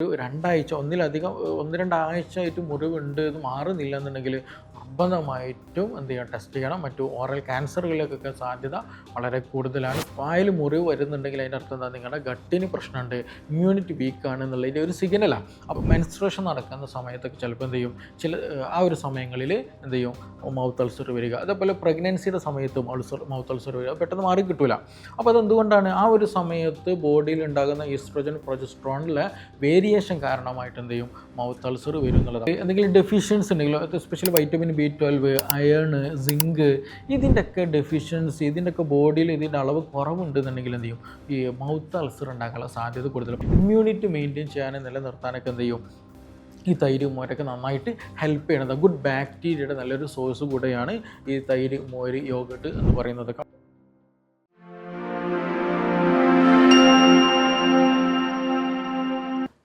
രണ്ടാഴ്ച ഒന്നിലധികം 1, 2 ആഴ്ചയായിട്ട് മുറിവുണ്ട്, ഇത് മാറുന്നില്ല എന്നുണ്ടെങ്കിൽ നിർബന്ധമായിട്ടും എന്ത് ചെയ്യണം, ടെസ്റ്റ് ചെയ്യണം. മറ്റു ഓറൽ ക്യാൻസറുകളിലേക്കൊക്കെ സാധ്യത വളരെ കൂടുതലാണ്. വായിൽ മുറിവ് വരുന്നുണ്ടെങ്കിൽ അതിൻ്റെ അർത്ഥം എന്താ, നിങ്ങളുടെ ഗട്ടിന് പ്രശ്നമുണ്ട്, ഇമ്മ്യൂണിറ്റി വീക്കാണ് എന്നുള്ളതിൻ്റെ ഒരു സിഗ്നലാണ്. അപ്പോൾ മെൻസ്ട്രേഷൻ നടക്കുന്ന സമയത്തൊക്കെ ചിലപ്പോൾ എന്ത് ചെയ്യും, ആ ഒരു സമയങ്ങളിൽ എന്ത് ചെയ്യും, മൗത്ത് അൾസർ വരിക. അതേപോലെ പ്രഗ്നൻസിയുടെ സമയത്തും മൗത്ത് അൾസർ വരിക, പെട്ടെന്ന് മാറി കിട്ടില്ല. അപ്പോൾ അതെന്തുകൊണ്ടാണ്, ആ ഒരു സമയത്ത് ബോഡിയിൽ ഉണ്ടാകുന്ന ഈസ്ട്രോജൻ പ്രൊജസ്ട്രോണിലെ വേരിയേഷൻ കാരണമായിട്ട് എന്ത് ചെയ്യും, മൗത്ത് അൾസർ വരും എന്നുള്ളതാണ്. എന്തെങ്കിലും ഡെഫിഷ്യൻസി ഉണ്ടെങ്കിലോ, especially vitamin B12, iron, zinc, ഇതിൻ്റെയൊക്കെ ഡെഫിഷ്യൻസി, ഇതിൻ്റെയൊക്കെ ബോഡിയിൽ ഇതിൻ്റെ അളവ് കുറവുണ്ടെന്നുണ്ടെങ്കിൽ എന്ത് ചെയ്യും, ഈ മൗത്ത് അൾസർ ഉണ്ടാക്കാനുള്ള സാധ്യത കൂടുതലും. ഇമ്മ്യൂണിറ്റി മെയിൻറ്റെയിൻ ചെയ്യാനും നിലനിർത്താനൊക്കെ എന്ത് ചെയ്യും, ഈ തൈര് മോരൊക്കെ നന്നായിട്ട് ഹെൽപ്പ് ചെയ്യണത്. ഗുഡ് ബാക്ടീരിയയുടെ നല്ലൊരു സോഴ്സ് കൂടെയാണ് ഈ തൈര്, മോര്, യോഗട്ട് എന്ന് പറയുന്നതൊക്കെ.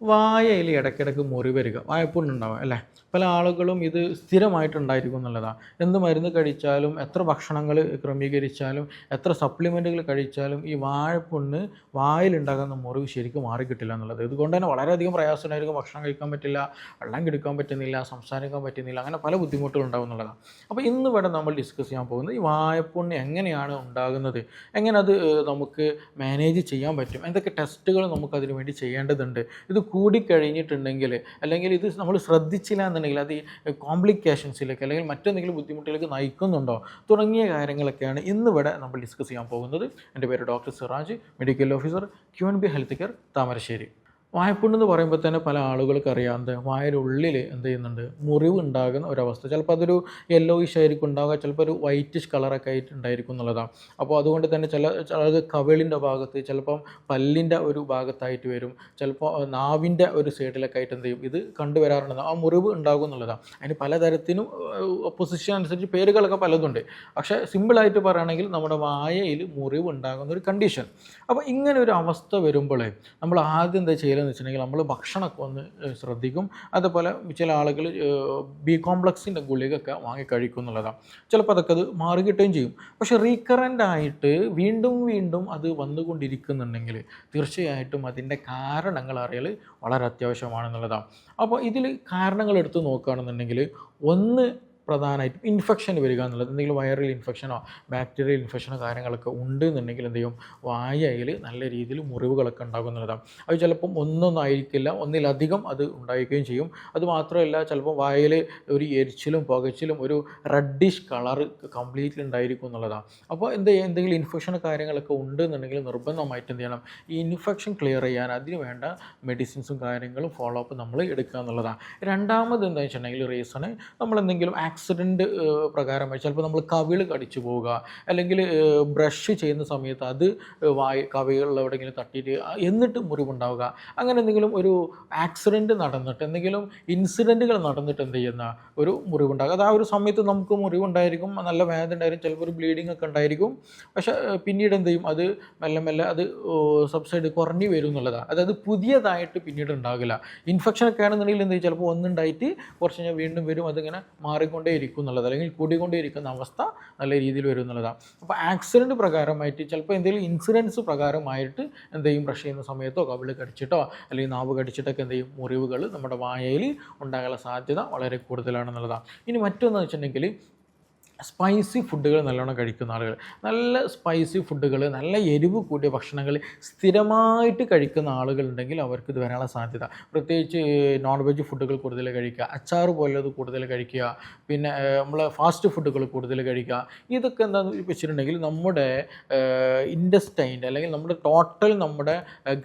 വായയിൽ ഇടയ്ക്കിടയ്ക്ക് മുറി വരിക, വായപ്പുണ്ണുണ്ടാവുക അല്ലേ. പല ആളുകളും ഇത് സ്ഥിരമായിട്ടുണ്ടായിരിക്കും എന്നുള്ളതാണ്. എന്ത് മരുന്ന് കഴിച്ചാലും, എത്ര ഭക്ഷണങ്ങൾ ക്രമീകരിച്ചാലും, എത്ര സപ്ലിമെൻറ്റുകൾ കഴിച്ചാലും ഈ വാഴപ്പുണ്ണ് വായിലുണ്ടാകുന്ന മുറിവ് ശരിക്കും മാറിക്കിട്ടില്ല എന്നുള്ളത്. ഇതുകൊണ്ട് തന്നെ വളരെയധികം പ്രയാസമുണ്ടായിരിക്കും. ഭക്ഷണം കഴിക്കാൻ പറ്റില്ല, വെള്ളം കുടിക്കാൻ പറ്റുന്നില്ല, സംസാരിക്കാൻ പറ്റുന്നില്ല, അങ്ങനെ പല ബുദ്ധിമുട്ടുകൾ ഉണ്ടാകും എന്നുള്ളതാണ്. അപ്പോൾ ഇന്ന് ഇവിടെ നമ്മൾ ഡിസ്കസ് ചെയ്യാൻ പോകുന്നത് ഈ വാഴപ്പുണ്ണ് എങ്ങനെയാണ് ഉണ്ടാകുന്നത്, എങ്ങനെ അത് നമുക്ക് മാനേജ് ചെയ്യാൻ പറ്റും, എന്തൊക്കെ ടെസ്റ്റുകൾ നമുക്കതിനു വേണ്ടി ചെയ്യേണ്ടതുണ്ട്, ഇത് കൂടിക്കഴിഞ്ഞിട്ടുണ്ടെങ്കിൽ അല്ലെങ്കിൽ ഇത് നമ്മൾ ശ്രദ്ധിച്ചില്ല എന്നുണ്ടെങ്കിൽ അത് ഈ കോംപ്ലിക്കേഷൻസിലേക്ക് അല്ലെങ്കിൽ മറ്റെന്തെങ്കിലും ബുദ്ധിമുട്ടിലേക്ക് നയിക്കുന്നുണ്ടോ തുടങ്ങിയ കാര്യങ്ങളൊക്കെയാണ് ഇന്നിവിടെ നമ്മൾ ഡിസ്കസ് ചെയ്യാൻ പോകുന്നത്. എൻ്റെ പേര് doctor Siraj, medical officer, QNB health care, Thamarassery. വായ്പുണ്ണെന്ന് പറയുമ്പോൾ തന്നെ പല ആളുകൾക്ക് അറിയാവുന്നത് വായുടെ ഉള്ളിൽ എന്ത് ചെയ്യുന്നുണ്ട്, മുറിവ് ഉണ്ടാകുന്ന ഒരവസ്ഥ. ചിലപ്പോൾ അതൊരു യെല്ലോയിഷ് ആയിരിക്കും ഉണ്ടാകുക, ചിലപ്പോൾ ഒരു വൈറ്റിഷ് കളറൊക്കെ ആയിട്ട് ഉണ്ടായിരിക്കും എന്നുള്ളതാണ്. അപ്പോൾ അതുകൊണ്ട് തന്നെ ചിലത് കവിളിൻ്റെ ഭാഗത്ത്, ചിലപ്പം പല്ലിൻ്റെ ഒരു ഭാഗത്തായിട്ട് വരും, ചിലപ്പോൾ നാവിൻ്റെ ഒരു സൈഡിലൊക്കെ ആയിട്ട് എന്ത് ചെയ്യും, ഇത് കണ്ടുവരാറുണ്ട്. ആ മുറിവ് ഉണ്ടാകും എന്നുള്ളതാണ്. അതിന് പലതരത്തിനും പൊസിഷൻ അനുസരിച്ച് പേരുകളൊക്കെ പലതുണ്ട്. പക്ഷേ സിമ്പിളായിട്ട് പറയുകയാണെങ്കിൽ നമ്മുടെ വായയിൽ മുറിവ് ഉണ്ടാകുന്ന ഒരു കണ്ടീഷൻ. അപ്പോൾ ഇങ്ങനെ ഒരു അവസ്ഥ വരുമ്പോൾ നമ്മൾ ആദ്യം എന്താ ചെയ്യലെന്ന് വെച്ചിട്ടുണ്ടെങ്കിൽ നമ്മൾ ഭക്ഷണമൊക്കെ ഒന്ന് ശ്രദ്ധിക്കും. അതുപോലെ ചില ആളുകൾ B കോംപ്ലക്സിൻ്റെ ഗുളികയൊക്കെ വാങ്ങി കഴിക്കും എന്നുള്ളതാണ്. ചിലപ്പോൾ അതൊക്കെ അത് മാറിക്കിട്ടുകയും ചെയ്യും. പക്ഷേ റീക്കറൻ്റ് ആയിട്ട് വീണ്ടും വീണ്ടും അത് വന്നുകൊണ്ടിരിക്കുന്നുണ്ടെങ്കിൽ തീർച്ചയായിട്ടും അതിൻ്റെ കാരണങ്ങൾ അറിയൽ വളരെ അത്യാവശ്യമാണെന്നുള്ളതാണ്. അപ്പോൾ ഇതിൽ കാരണങ്ങൾ എടുത്ത് നോക്കുകയാണെന്നുണ്ടെങ്കിൽ ഒന്ന് പ്രധാനമായിട്ടും ഇൻഫെക്ഷൻ വരിക എന്നുള്ളത്. എന്തെങ്കിലും വൈറൽ ഇൻഫെക്ഷനോ ബാക്ടീരിയൽ ഇൻഫെക്ഷനോ കാര്യങ്ങളൊക്കെ ഉണ്ട് എന്നുണ്ടെങ്കിൽ എന്ത് ചെയ്യും, വായയിൽ നല്ല രീതിയിൽ മുറിവുകളൊക്കെ ഉണ്ടാകും എന്നുള്ളതാണ്. അത് ചിലപ്പം ഒന്നൊന്നും ആയിരിക്കില്ല, ഒന്നിലധികം അത് ഉണ്ടായിരിക്കുകയും ചെയ്യും. അതുമാത്രമല്ല, ചിലപ്പോൾ വായയിൽ ഒരു എരിച്ചിലും പുകച്ചിലും ഒരു റെഡിഷ് കളറ് കംപ്ലീറ്റ്ലി ഉണ്ടായിരിക്കും എന്നുള്ളതാണ്. അപ്പോൾ എന്തെങ്കിലും ഇൻഫെക്ഷൻ കാര്യങ്ങളൊക്കെ ഉണ്ട് എന്നുണ്ടെങ്കിൽ നിർബന്ധമായിട്ട് എന്ത് ചെയ്യണം, ഈ ഇൻഫെക്ഷൻ ക്ലിയർ ചെയ്യാൻ അതിന് വേണ്ട മെഡിസിൻസും കാര്യങ്ങളും ഫോളോ അപ്പ് നമ്മൾ എടുക്കുക എന്നുള്ളതാണ്. രണ്ടാമത് എന്താണെന്ന് വെച്ചിട്ടുണ്ടെങ്കിൽ റീസണ് നമ്മളെന്തെങ്കിലും ആക്സിഡൻറ്റ് പ്രകാരമായി ചിലപ്പോൾ നമ്മൾ കവിള് കടിച്ചു പോവുക, അല്ലെങ്കിൽ ബ്രഷ് ചെയ്യുന്ന സമയത്ത് അത് കവികളിൽ എവിടെയെങ്കിലും തട്ടിയിട്ട് എന്നിട്ട് മുറിവുണ്ടാവുക, അങ്ങനെ എന്തെങ്കിലും ഒരു ആക്സിഡൻറ്റ് നടന്നിട്ട് എന്തെങ്കിലും ഇൻസിഡൻറ്റുകൾ നടന്നിട്ട് എന്ത് ചെയ്യുന്ന ഒരു മുറിവുണ്ടാകുക. അത് ആ ഒരു സമയത്ത് നമുക്ക് മുറിവുണ്ടായിരിക്കും, നല്ല വേദന ഉണ്ടായിരിക്കും, ചിലപ്പോൾ ഒരു ബ്ലീഡിങ് ഒക്കെ ഉണ്ടായിരിക്കും. പക്ഷേ പിന്നീട് എന്ത് ചെയ്യും, അത് മെല്ലെ മെല്ലെ അത് സബ്സൈഡ് കുറഞ്ഞു വരും എന്നുള്ളതാണ്. അതായത് പുതിയതായിട്ട് പിന്നീട് ഉണ്ടാകില്ല. ഇൻഫെക്ഷനൊക്കെ ആണെന്നുണ്ടെങ്കിൽ എന്ത് ചെയ്യും, ചിലപ്പോൾ ഒന്നുണ്ടായിട്ട് കുറച്ച് കഴിഞ്ഞാൽ വീണ്ടും വരും, അതിങ്ങനെ മാറിക്കൊണ്ടേ ഇരിക്കും എന്നുള്ളത്, അല്ലെങ്കിൽ കൂടിക്കൊണ്ടേ ഇരിക്കുന്ന അവസ്ഥ നല്ല രീതിയിൽ വരും എന്നുള്ളതാണ്. അപ്പോൾ ആക്സിഡൻറ്റ് പ്രകാരമായിട്ട് ചിലപ്പോൾ എന്തെങ്കിലും ഇൻസിഡൻസ് പ്രകാരമായിട്ട് എന്ത് ചെയ്യും, ബ്രഷ് ചെയ്യുന്ന സമയത്തോ കവിള് കടിച്ചിട്ടോ അല്ലെങ്കിൽ നാവ് കടിച്ചിട്ടൊക്കെ എന്ത് ചെയ്യും, മുറിവുകൾ നമ്മുടെ വായയിൽ ഉണ്ടാകാനുള്ള സാധ്യത വളരെ കൂടുതലാണെന്നുള്ളതാണ്. ഇനി മറ്റൊന്ന് വെച്ചിട്ടുണ്ടെങ്കിൽ സ്പൈസി ഫുഡുകൾ നല്ലോണം കഴിക്കുന്ന ആളുകൾ, നല്ല സ്പൈസി ഫുഡുകൾ, നല്ല എരിവ് കൂടിയ ഭക്ഷണങ്ങൾ സ്ഥിരമായിട്ട് കഴിക്കുന്ന ആളുകളുണ്ടെങ്കിൽ അവർക്ക് ഇത് വരാനുള്ള സാധ്യത. പ്രത്യേകിച്ച് നോൺ വെജ് ഫുഡുകൾ കൂടുതൽ കഴിക്കുക, അച്ചാറ് പോലുള്ളത് കൂടുതൽ കഴിക്കുക, പിന്നെ നമ്മൾ ഫാസ്റ്റ് ഫുഡുകൾ കൂടുതൽ കഴിക്കുക. ഇതൊക്കെ എന്താണെന്ന് വെച്ചിട്ടുണ്ടെങ്കിൽ നമ്മുടെ ഇൻഡസ്റ്റൈൻ്റെ അല്ലെങ്കിൽ നമ്മുടെ ടോട്ടൽ നമ്മുടെ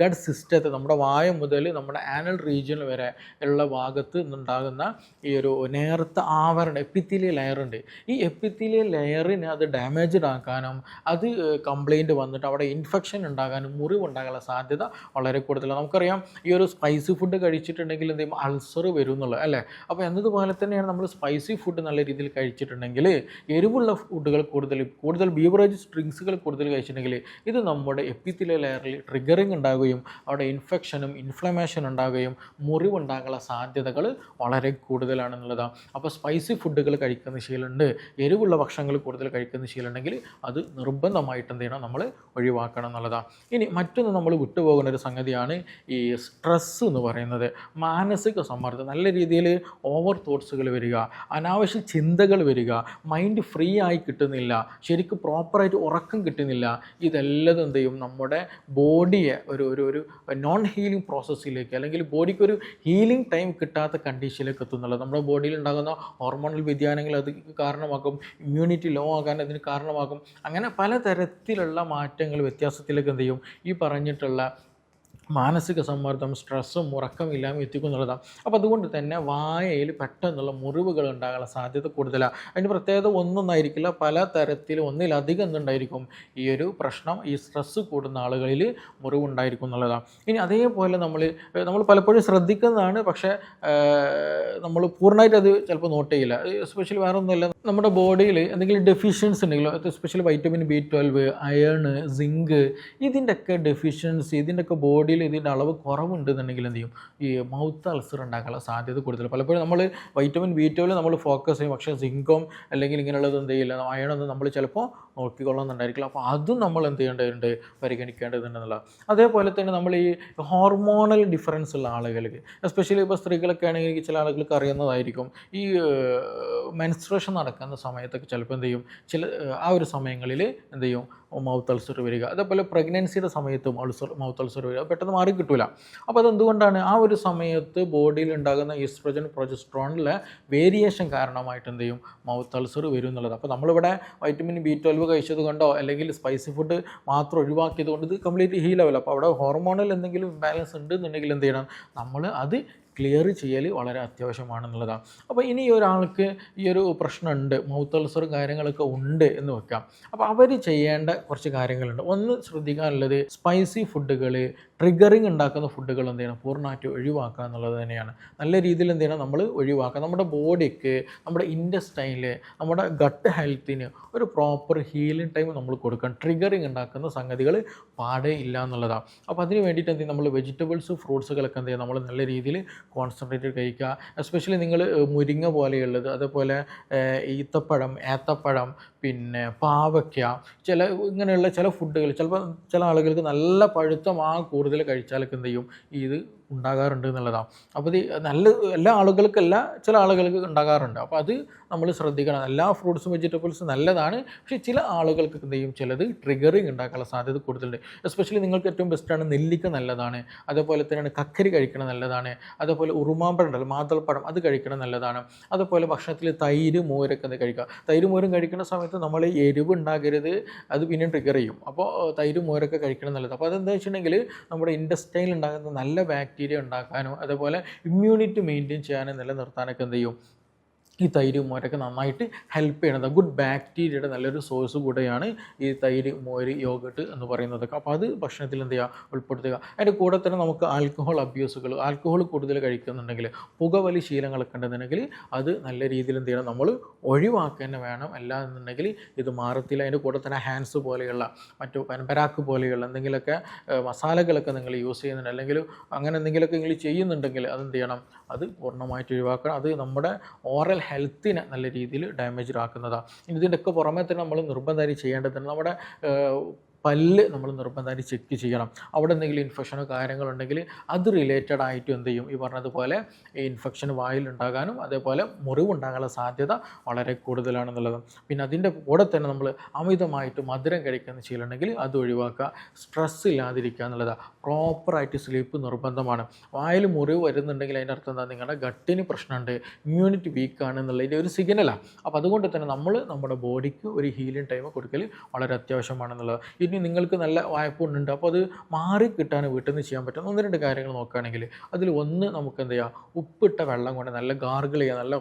ഗഡ് സിസ്റ്റത്തെ, നമ്മുടെ വായ മുതൽ നമ്മുടെ ആനൽ റീജിയൻ വരെ ഉള്ള ഭാഗത്ത് ഉണ്ടാകുന്ന ഈ ഒരു നേർത്ത ആവരണം, എപ്പിത്തീലിയൽ ലെയർ ഉണ്ട്. ഈ എപ്പിത്തീലിയൽ ലെയറിന് അത് ഡാമേജ്ഡ് ആക്കാനും അത് കംപ്ലൈൻറ്റ് വന്നിട്ട് അവിടെ ഇൻഫെക്ഷൻ ഉണ്ടാകാനും മുറിവുണ്ടാകാനുള്ള സാധ്യത വളരെ കൂടുതലാണ്. നമുക്കറിയാം, ഈ ഒരു സ്പൈസി ഫുഡ് കഴിച്ചിട്ടുണ്ടെങ്കിൽ എന്ത് ചെയ്യും, അൾസർ വരും എന്നുള്ളത് അല്ലേ. അപ്പോൾ എന്നതുപോലെ തന്നെയാണ് നമ്മൾ സ്പൈസി ഫുഡ് നല്ല രീതിയിൽ കഴിച്ചിട്ടുണ്ടെങ്കിൽ, എരിവുള്ള ഫുഡുകൾ കൂടുതൽ ബീവറേജ് ഡ്രിങ്ക്സുകൾ കൂടുതൽ കഴിച്ചിട്ടുണ്ടെങ്കിൽ ഇത് നമ്മുടെ എപ്പിത്തീലിയൽ ലെയറിൽ ട്രിഗറിങ് ഉണ്ടാകുകയും അവിടെ ഇൻഫെക്ഷനും ഇൻഫ്ലമേഷൻ ഉണ്ടാകുകയും മുറിവുണ്ടാകാനുള്ള സാധ്യതകൾ വളരെ കൂടുതലാണെന്നുള്ളതാണ്. അപ്പോൾ സ്പൈസി ഫുഡുകൾ കഴിക്കുന്ന ശീലമുണ്ട്, എരിവുള്ള ഭക്ഷണങ്ങൾ കൂടുതൽ കഴിക്കുന്ന ശീലമുണ്ടെങ്കിൽ അത് നിർബന്ധമായിട്ട് എന്ത് ചെയ്യണം, നമ്മൾ ഒഴിവാക്കണം എന്നുള്ളതാണ്. ഇനി മറ്റൊന്ന് നമ്മൾ വിട്ടുപോകുന്ന ഒരു സംഗതിയാണ് ഈ സ്ട്രെസ്സ് എന്ന് പറയുന്നത്. മാനസിക സമ്മർദ്ദം, നല്ല രീതിയിൽ ഓവർ തോട്ട്സുകൾ വരിക, അനാവശ്യ ചിന്തകൾ വരിക, മൈൻഡ് ഫ്രീ ആയി കിട്ടുന്നില്ല, ശരിക്കും പ്രോപ്പറായിട്ട് ഉറക്കം കിട്ടുന്നില്ല. ഇതെല്ലാം എന്ത് ചെയ്യും, നമ്മുടെ ബോഡിയെ ഒരു ഒരു ഒരു നോൺ ഹീലിംഗ് പ്രോസസ്സിലേക്ക്, അല്ലെങ്കിൽ ബോഡിക്ക് ഒരു ഹീലിംഗ് ടൈം കിട്ടാത്ത കണ്ടീഷനിലേക്ക് എത്തുന്നുള്ളത്. നമ്മുടെ ബോഡിയിൽ ഉണ്ടാകുന്ന ഹോർമോണൽ വ്യതിയാനങ്ങൾ അത് കാരണമാക്കും, ഇമ്മ്യൂണിറ്റി ലോ ആകാൻ അതിന് കാരണമാകും. അങ്ങനെ പലതരത്തിലുള്ള മാറ്റങ്ങൾ, വ്യത്യാസത്തിലേക്ക് എന്ത് ചെയ്യും, ഈ പറഞ്ഞിട്ടുള്ള മാനസിക സമ്മർദ്ദം, സ്ട്രെസ്സും ഉറക്കമില്ലായ്മ എത്തിക്കുന്നുള്ളതാണ്. അപ്പോൾ അതുകൊണ്ട് തന്നെ വായയിൽ പെട്ടെന്നുള്ള മുറിവുകൾ ഉണ്ടാകാനുള്ള സാധ്യത കൂടുതലാണ്. അതിന് പ്രത്യേകത ഒന്നൊന്നായിരിക്കില്ല, പല തരത്തിൽ ഒന്നിലധികം എന്തുണ്ടായിരിക്കും, ഈ ഒരു പ്രശ്നം, ഈ സ്ട്രെസ്സ് കൂടുന്ന ആളുകളിൽ മുറിവുണ്ടായിരിക്കും എന്നുള്ളതാണ്. ഇനി അതേപോലെ നമ്മൾ പലപ്പോഴും ശ്രദ്ധിക്കുന്നതാണ്, പക്ഷേ നമ്മൾ പൂർണ്ണമായിട്ട് അത് ചിലപ്പോൾ നോട്ട് ചെയ്യില്ല. എസ്പെഷ്യലി വേറെ ഒന്നുമില്ല, നമ്മുടെ ബോഡിയിൽ എന്തെങ്കിലും ഡെഫിഷ്യൻസി ഉണ്ടെങ്കിലോ, especially vitamin B12, iron, zinc, ഇതിൻ്റെയൊക്കെ ഡെഫിഷ്യൻസി, ഇതിൻ്റെയൊക്കെ ബോഡിയിൽ ഇതിൻ്റെ അളവ് കുറവുണ്ടെന്നുണ്ടെങ്കിൽ എന്ത് ചെയ്യും, ഈ മൗത്ത് അൾസർ ഉണ്ടാക്കാനുള്ള സാധ്യത കൂടുതൽ. പലപ്പോഴും നമ്മൾ വൈറ്റമിൻ B12 നമ്മൾ ഫോക്കസ് ചെയ്യും, പക്ഷേ സിങ്കും അല്ലെങ്കിൽ ഇങ്ങനെയുള്ളത് എന്ത് ചെയ്യില്ല, അയണൊന്നും നമ്മൾ ചിലപ്പോൾ നോക്കിക്കൊള്ളുന്നുണ്ടായിരിക്കില്ല. അപ്പോൾ അതും നമ്മൾ എന്ത് ചെയ്യേണ്ടതുണ്ട്, പരിഗണിക്കേണ്ടതുണ്ടെന്നുള്ള. അതേപോലെ തന്നെ നമ്മൾ ഈ ഹോർമോണൽ ഡിഫറൻസ് ഉള്ള ആളുകൾക്ക്, എസ്പെഷ്യലി ഇപ്പോൾ സ്ത്രീകളൊക്കെ ആണെങ്കിൽ ചില ആളുകൾക്ക് അറിയുന്നതായിരിക്കും, ഈ മെൻസ്ട്രേഷൻ നടക്കുന്ന സമയത്തൊക്കെ ചിലപ്പോൾ എന്ത് ചെയ്യും, ആ ഒരു സമയങ്ങളിൽ എന്ത് ചെയ്യും, മൗത്ത് അൾസർ വരിക. അതേപോലെ പ്രഗ്നൻസിയുടെ സമയത്തും മൗത്ത് അൾസർ വരിക, പെട്ടെന്ന് മാറി കിട്ടില്ല. അപ്പോൾ അതെന്തുകൊണ്ടാണ്, ആ ഒരു സമയത്ത് ബോഡിയിൽ ഉണ്ടാകുന്ന ഈസ്ട്രജൻ, പ്രൊജസ്ട്രോണിലെ വേരിയേഷൻ കാരണമായിട്ട് എന്ത് ചെയ്യും, മൗത്ത് അൾസർ വരും എന്നുള്ളത്. അപ്പോൾ നമ്മളിവിടെ വൈറ്റമിൻ B12 കഴിച്ചത് കൊണ്ടോ അല്ലെങ്കിൽ സ്പൈസി ഫുഡ് മാത്രം ഒഴിവാക്കിയത് കൊണ്ട് ഇത് കംപ്ലീറ്റ് ഹീലാവില്ല. അപ്പോൾ അവിടെ ഹോർമോണൽ എന്തെങ്കിലും ഇംബാലൻസ് ഉണ്ട് എന്നുണ്ടെങ്കിൽ എന്ത് ചെയ്യണം, നമ്മൾ അത് ക്ലിയർ ചെയ്യൽ വളരെ അത്യാവശ്യമാണെന്നുള്ളതാണ്. അപ്പോൾ ഇനി ഒരാൾക്ക് ഈ ഒരു പ്രശ്നമുണ്ട്, മൗത്ത് അൾസറും കാര്യങ്ങളൊക്കെ ഉണ്ട് എന്ന് വെക്കാം. അപ്പോൾ അവർ ചെയ്യേണ്ട കുറച്ച് കാര്യങ്ങളുണ്ട്. ഒന്ന് ശ്രദ്ധിക്കാനുള്ളത്, സ്പൈസി ഫുഡുകൾ, ട്രിഗറിങ് ഉണ്ടാക്കുന്ന ഫുഡുകൾ എന്ത് ചെയ്യണം, പൂർണ്ണമായിട്ട് ഒഴിവാക്കുക എന്നുള്ളത് തന്നെയാണ്. നല്ല രീതിയിൽ എന്ത് ചെയ്യണം, നമ്മൾ ഒഴിവാക്കുക. നമ്മുടെ ബോഡിക്ക്, നമ്മുടെ ഇൻറ്റസ്റ്റൈനിൽ, നമ്മുടെ ഗട്ട് ഹെൽത്തിന് ഒരു പ്രോപ്പർ ഹീലിംഗ് ടൈം നമ്മൾ കൊടുക്കണം. ട്രിഗറിങ് ഉണ്ടാക്കുന്ന സംഗതികൾ പാടേ ഇല്ല എന്നുള്ളതാണ്. അപ്പോൾ അതിന് വേണ്ടിയിട്ട് എന്ത് ചെയ്യും, നമ്മൾ വെജിറ്റബിൾസ്, ഫ്രൂട്ട്സുകളൊക്കെ എന്ത് ചെയ്യും, നമ്മൾ നല്ല രീതിയിൽ കോൺസെൻട്രേറ്റ് കഴിക്കുക. എസ്പെഷ്യലി നിങ്ങൾ മുരിങ്ങ പോലെയുള്ളത്, അതേപോലെ ഈത്തപ്പഴം, ഏത്തപ്പഴം, പിന്നെ പാവയ്ക്ക, ഇങ്ങനെയുള്ള ചില ഫുഡുകൾ, ചിലപ്പോൾ ചില ആളുകൾക്ക് നല്ല പഴുത്ത കൂടുതൽ കഴിച്ചാലൊക്കെ എന്ത് ചെയ്യും, ഇത് ഉണ്ടാകാറുണ്ട് എന്നുള്ളതാണ്. അപ്പോൾ ഇത് എല്ലാ ആളുകൾക്കല്ല, ചില ആളുകൾക്ക് ഉണ്ടാകാറുണ്ട്. അപ്പോൾ അത് നമ്മൾ ശ്രദ്ധിക്കണം. എല്ലാ ഫ്രൂട്ട്സും വെജിറ്റബിൾസും നല്ലതാണ്, പക്ഷേ ചില ആളുകൾക്ക് എന്ത് ചെയ്യും, ചിലത് ട്രിഗറിങ് ഉണ്ടാക്കാനുള്ള സാധ്യത കൂടുതലുണ്ട്. എസ്പെഷ്യലി നിങ്ങൾക്ക് ഏറ്റവും ബെസ്റ്റാണ് നെല്ലിക്ക, നല്ലതാണ്. അതേപോലെ തന്നെയാണ് കക്കരി കഴിക്കണം, നല്ലതാണ്. അതേപോലെ ഉറുമാമ്പഴം ഉണ്ടല്ലോ, മാതളപ്പഴം, അത് കഴിക്കണം, നല്ലതാണ്. അതുപോലെ ഭക്ഷണത്തിൽ തൈര്, മോരൊക്കെ കഴിക്കുക. തൈര് മോരും കഴിക്കുന്ന സമയത്ത് നമ്മൾ എരിവ് ഉണ്ടാകരുത്, അത് പിന്നെ ട്രിഗർ ചെയ്യും. അപ്പോൾ തൈര് മോരൊക്കെ കഴിക്കണം നല്ലത്. അപ്പോൾ അതെന്താ വെച്ചിട്ടുണ്ടെങ്കിൽ നമ്മുടെ ഇൻറ്റസ്റ്റൈനിൽ ഉണ്ടാകുന്ന നല്ല ബാക്ടീരിയ ഉണ്ടാക്കാനും അതേപോലെ ഇമ്മ്യൂണിറ്റി മെയിൻറ്റെയിൻ ചെയ്യാനും നിലനിർത്താനൊക്കെ എന്ത് ചെയ്യും, ഈ തൈര് മോരൊക്കെ നന്നായിട്ട് ഹെൽപ്പ് ചെയ്യണത്. ഗുഡ് ബാക്ടീരിയയുടെ നല്ലൊരു സോഴ്സ് കൂടെയാണ് ഈ തൈര്, മോര്, യോഗട്ട് എന്ന് പറയുന്നതൊക്കെ. അപ്പോൾ അത് ഭക്ഷണത്തിൽ എന്ത് ചെയ്യുക, ഉൾപ്പെടുത്തുക. അതിൻ്റെ കൂടെ തന്നെ നമുക്ക് ആൽക്കഹോൾ അബ്യൂസുകൾ, ആൽക്കഹോൾ കൂടുതൽ കഴിക്കുന്നുണ്ടെങ്കിൽ, പുകവലി ശീലങ്ങളൊക്കെ ഉണ്ടെന്നുണ്ടെങ്കിൽ അത് നല്ല രീതിയിൽ എന്ത് ചെയ്യണം, നമ്മൾ ഒഴിവാക്കുക തന്നെ വേണം. അല്ല എന്നുണ്ടെങ്കിൽ ഇത് മാറത്തില്ല. അതിൻ്റെ കൂടെ തന്നെ ഹാൻഡ്സ് പോലെയുള്ള, മറ്റു പനമ്പരാക്ക് പോലെയുള്ള എന്തെങ്കിലുമൊക്കെ മസാലകളൊക്കെ നിങ്ങൾ യൂസ് ചെയ്യുന്നുണ്ട്, അല്ലെങ്കിൽ അങ്ങനെ എന്തെങ്കിലുമൊക്കെ നിങ്ങൾ ചെയ്യുന്നുണ്ടെങ്കിൽ അതെന്ത് ചെയ്യണം, അത് പൂർണ്ണമായിട്ട് ഒഴിവാക്കണം. അത് നമ്മുടെ ഓറൽ ഹെൽത്തിനെ നല്ല രീതിയിൽ ഡാമേജ് ആക്കുന്നതാണ്. ഇതിൻ്റെയൊക്കെ പുറമേ തന്നെ നമ്മൾ നിർബന്ധമായി ചെയ്യേണ്ടതുണ്ട്. നമ്മുടെ പല്ല് നമ്മൾ നിർബന്ധമായി ചെക്ക് ചെയ്യണം. അവിടെ എന്തെങ്കിലും ഇൻഫെക്ഷനോ കാര്യങ്ങളുണ്ടെങ്കിൽ അത് റിലേറ്റഡ് ആയിട്ട് എന്ത് ചെയ്യും, ഈ പറഞ്ഞതുപോലെ ഈ ഇൻഫെക്ഷൻ വായിലുണ്ടാകാനും അതേപോലെ മുറിവുണ്ടാകാനുള്ള സാധ്യത വളരെ കൂടുതലാണെന്നുള്ളത്. പിന്നെ അതിൻ്റെ കൂടെ തന്നെ നമ്മൾ അമിതമായിട്ട് മധുരം കഴിക്കുന്ന ശീലമുണ്ടെങ്കിൽ അത് ഒഴിവാക്കുക. സ്ട്രെസ് ഇല്ലാതിരിക്കുക എന്നുള്ളതാണ്. പ്രോപ്പറായിട്ട് സ്ലീപ്പ് നിർബന്ധമാണ്. വായിൽ മുറിവ് വരുന്നുണ്ടെങ്കിൽ അതിൻ്റെ അർത്ഥം എന്താ, നിങ്ങളുടെ ഗട്ടിന് പ്രശ്നമുണ്ട്, ഇമ്മ്യൂണിറ്റി വീക്കാണ് എന്നുള്ളതിൻ്റെ ഒരു സിഗ്നലാണ്. അപ്പോൾ അതുകൊണ്ട് തന്നെ നമ്മൾ നമ്മുടെ ബോഡിക്ക് ഒരു ഹീലിംഗ് ടൈം കൊടുക്കൽ വളരെ അത്യാവശ്യമാണെന്നുള്ളത്. ഇനി നിങ്ങൾക്ക് നല്ല വായ്പുണ്ട്, അപ്പോൾ അത് മാറിക്കിട്ടാൻ വീട്ടിൽ നിന്ന് ചെയ്യാൻ പറ്റുന്ന 1-2 കാര്യങ്ങൾ നോക്കുകയാണെങ്കിൽ അതിൽ ഒന്ന്, നമുക്ക് എന്ത് ചെയ്യുക, ഉപ്പിട്ട വെള്ളം കൊണ്ട് നല്ല ഗാർഗിൾ ചെയ്യുക, നല്ല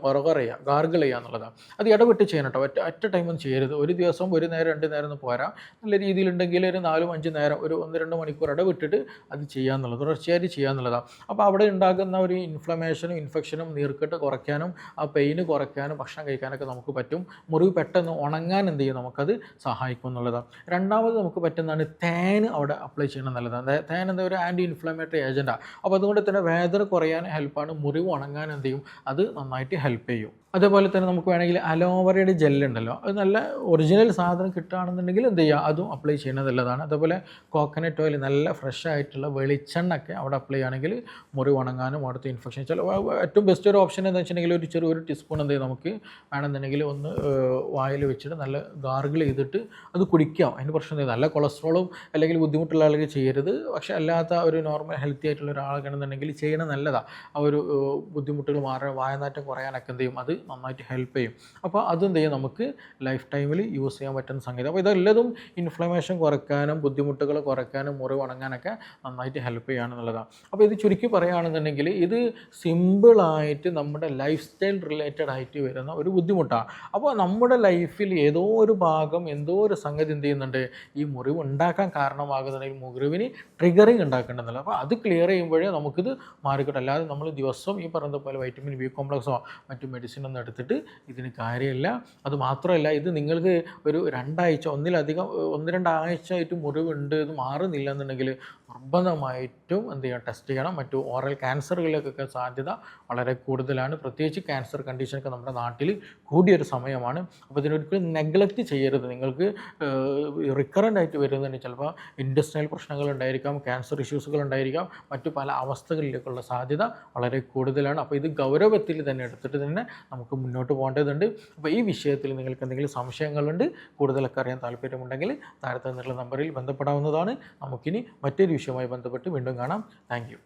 ഗാർഗിൾ ചെയ്യുക എന്നുള്ളതാണ്. അത് ഇടവിട്ട് ചെയ്യണം കേട്ടോ, അറ്റ് ടൈമൊന്നും ചെയ്യരുത്. ഒരു ദിവസം 1 നേരം 2 നേരം ഒന്നും പോരാ. നല്ല രീതിയിലുണ്ടെങ്കിൽ ഒരു 4-5 നേരം, ഒരു 1-2 മണിക്കൂർ ഇടവിട്ടിട്ട് അത് ചെയ്യാന്നുള്ളത്, തുടർച്ചയായിട്ട് ചെയ്യാന്നുള്ളതാണ്. അപ്പോൾ അവിടെ ഉണ്ടാകുന്ന ഒരു ഇൻഫ്ലമേഷനും ഇൻഫെക്ഷനും നീർക്കെട്ട് കുറയ്ക്കാനും ആ പെയിന് കുറയ്ക്കാനും ഭക്ഷണം കഴിക്കാനൊക്കെ നമുക്ക് പറ്റും. മുറിവ് പെട്ടെന്ന് ഉണങ്ങാൻ എന്ത് ചെയ്യും, നമുക്കത് സഹായിക്കും എന്നുള്ളതാണ്. രണ്ടാമത് നമുക്ക് നമുക്ക് പറ്റുന്നതാണ് തേൻ അവിടെ അപ്ലൈ ചെയ്യണം നല്ലതാണ്. തേൻ എന്താ ഒരു ആൻറ്റി ഇൻഫ്ലമേറ്ററി ഏജൻറ്റാണ്. അപ്പോൾ അതുകൊണ്ട് തന്നെ വേദന കുറയാൻ ഹെൽപ്പാണ്, മുറിവ് ഉണങ്ങാൻ എന്ത് ചെയ്യും, അത് നന്നായിട്ട് ഹെൽപ്പ് ചെയ്യും. അതേപോലെ തന്നെ നമുക്ക് വേണമെങ്കിൽ അലോവരയുടെ ജെല്ലുണ്ടല്ലോ, അത് നല്ല ഒറിജിനൽ സാധനം കിട്ടുകയാണെന്നുണ്ടെങ്കിൽ എന്ത് ചെയ്യുക, അതും അപ്ലൈ ചെയ്യുന്നത് നല്ലതാണ്. അതേപോലെ കോക്കനട്ട് ഓയിൽ, നല്ല ഫ്രഷ് ആയിട്ടുള്ള വെളിച്ചെണ്ണയൊക്കെ അവിടെ അപ്ലൈ ചെയ്യുകയാണെങ്കിൽ മുറിവ് ഉണങ്ങാനും അവിടുത്തെ ഇൻഫെക്ഷൻ ഏറ്റവും ബെസ്റ്റ് ഒരു ഓപ്ഷൻ എന്താ വെച്ചിട്ടുണ്ടെങ്കിൽ ഒരു ടീസ്പൂൺ എന്ത് ചെയ്യും നമുക്ക് വേണമെന്നുണ്ടെങ്കിൽ ഒന്ന് വായിൽ വെച്ചിട്ട് നല്ല ഗാർഗിൾ ചെയ്തിട്ട് അത് കുടിക്കാം. അതിന് പ്രശ്നം എന്താ, നല്ല കൊളസ്ട്രോളും അല്ലെങ്കിൽ ബുദ്ധിമുട്ടുള്ള ആളുകൾ ചെയ്യരുത്. പക്ഷേ അല്ലാത്ത ഒരു നോർമൽ ഹെൽത്തി ആയിട്ടുള്ള ഒരാളാണെന്നുണ്ടെങ്കിൽ ചെയ്യണം നല്ലതാണ്. ആ ഒരു ബുദ്ധിമുട്ടുകൾ മാറാൻ, വായനാറ്റം കുറയാനൊക്കെ എന്ത് ചെയ്യും, അത് നന്നായിട്ട് ഹെൽപ്പ് ചെയ്യും. അപ്പോൾ അതെന്ത് ചെയ്യും, നമുക്ക് ലൈഫ് ടൈമിൽ യൂസ് ചെയ്യാൻ പറ്റുന്ന സംഗതി. അപ്പോൾ ഇതെല്ലതും ഇൻഫ്ലമേഷൻ കുറയ്ക്കാനും ബുദ്ധിമുട്ടുകൾ കുറയ്ക്കാനും മുറിവ് ഉണങ്ങാനൊക്കെ നന്നായിട്ട് ഹെൽപ്പ് ചെയ്യുകയാണെന്നുള്ളതാണ്. അപ്പോൾ ഇത് ചുരുക്കി പറയുകയാണെന്നുണ്ടെങ്കിൽ ഇത് സിമ്പിളായിട്ട് നമ്മുടെ ലൈഫ് സ്റ്റൈൽ റിലേറ്റഡ് ആയിട്ട് വരുന്ന ഒരു ബുദ്ധിമുട്ടാണ്. അപ്പോൾ നമ്മുടെ ലൈഫിൽ ഏതോ ഒരു ഭാഗം എന്തോ ഒരു സംഗതി എന്ത് ചെയ്യുന്നുണ്ട്, ഈ മുറിവ് ഉണ്ടാക്കാൻ കാരണമാകുന്നുണ്ടെങ്കിൽ മുറിവിന് ട്രിഗറിങ് ഉണ്ടാക്കേണ്ടതല്ല. അപ്പോൾ അത് ക്ലിയർ ചെയ്യുമ്പോഴേ നമുക്കിത് മാറിക്കിട്ടും. അല്ലാതെ നമ്മൾ ദിവസവും ഈ പറയുന്ന പോലെ വൈറ്റമിൻ ബി കോംപ്ലക്സോ മറ്റു മെഡിസിനൊന്നും എടുത്തിട്ട് ഇതിന് കാര്യമില്ല. അത് മാത്രമല്ല, ഇത് നിങ്ങൾക്ക് ഒരു 2 ആഴ്ച ഒന്നിലധികം 1-2 ആഴ്ച ആയിട്ട് മുറിവുണ്ട്, ഇത് മാറുന്നില്ല എന്നുണ്ടെങ്കിൽ നിർബന്ധമായിട്ടും എന്ത് ചെയ്യണം, ടെസ്റ്റ് ചെയ്യണം. മറ്റു ഓറൽ ക്യാൻസറുകളിലേക്കൊക്കെ സാധ്യത വളരെ കൂടുതലാണ്. പ്രത്യേകിച്ച് ക്യാൻസർ കണ്ടീഷനൊക്കെ നമ്മുടെ നാട്ടിൽ കൂടിയൊരു സമയമാണ്. അപ്പോൾ ഇതിനൊരിക്കലും നെഗ്ലക്റ്റ് ചെയ്യരുത്. നിങ്ങൾക്ക് റിക്കറൻ്റ് ആയിട്ട് വരുന്നുണ്ട്, ചിലപ്പോൾ ഇൻഡസ്ട്രിയൽ പ്രശ്നങ്ങൾ ഉണ്ടായിരിക്കാം, ക്യാൻസർ ഇഷ്യൂസുകൾ ഉണ്ടായിരിക്കാം, മറ്റു പല അവസ്ഥകളിലേക്കുള്ള സാധ്യത വളരെ കൂടുതലാണ്. അപ്പോൾ ഇത് ഗൗരവത്തിൽ തന്നെ എടുത്തിട്ട് തന്നെ നമുക്ക് മുന്നോട്ട് പോകേണ്ടതുണ്ട്. അപ്പോൾ ഈ വിഷയത്തിൽ നിങ്ങൾക്ക് എന്തെങ്കിലും സംശയങ്ങളുണ്ട്, കൂടുതലൊക്കെ അറിയാൻ താല്പര്യമുണ്ടെങ്കിൽ താഴത്തെ നിന്നുള്ള നമ്പറിൽ ബന്ധപ്പെടാവുന്നതാണ്. നമുക്കിനി മറ്റൊരു വിഷയവുമായി ബന്ധപ്പെട്ട് വീണ്ടും കാണാം. Thank you.